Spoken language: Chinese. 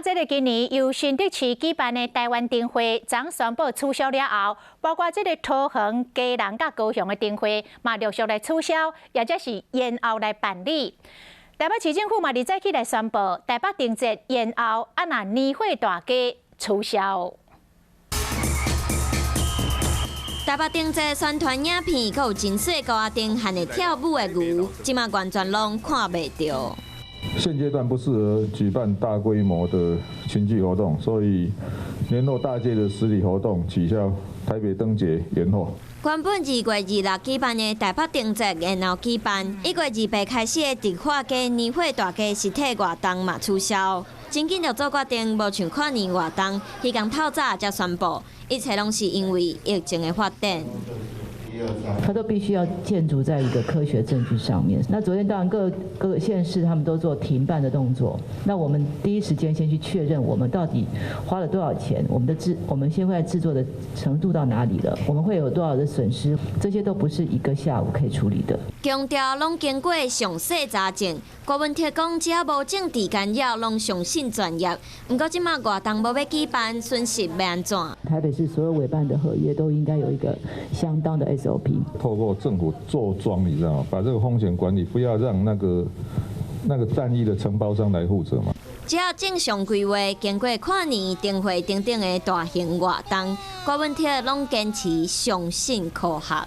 这个今年由新竹市举办的台湾灯会，将宣布取消了后，包括这个桃园、嘉南、甲高雄的灯会，嘛陆续来取消，也则是延后来办理。台北市政府嘛，早起来宣布，台北灯节延后，那年会大家取消。台北灯节宣传影片，还有真水高阿丁还会跳舞的牛，即马完全拢看袂到。 现阶段不适合举办大规模的群聚活动，所以联络大街的实体活动取消，台北灯节延后。原本2月26举办的台北灯节延后举办，1月28开始的迪化街年会大街实体活动嘛取消。真紧就做决定，无像跨年活动，迄天透早才宣布，一切拢是因为疫情的发展。 它都必须要建筑在一个科学证据上面。那昨天当然各个县市他们都做停办的动作，那我们第一时间先去确认我们到底花了多少钱，我们现在制作的程度到哪里了，我们会有多少的损失，这些都不是一个下午可以处理的。强调拢经过详细查证，郭文铁讲只要无政治干扰，拢相信专业。不过即马活动无要举办，损失要安怎？台北市所有委办的合约都应该有一个相当的 SOP。 透过政府做庄，你知道吗？把这个风险管理，不要让那个战役的承包商来负责嘛。只要正常规划，经过跨年灯会等等的大型活动，郭文铁拢坚持相信科学。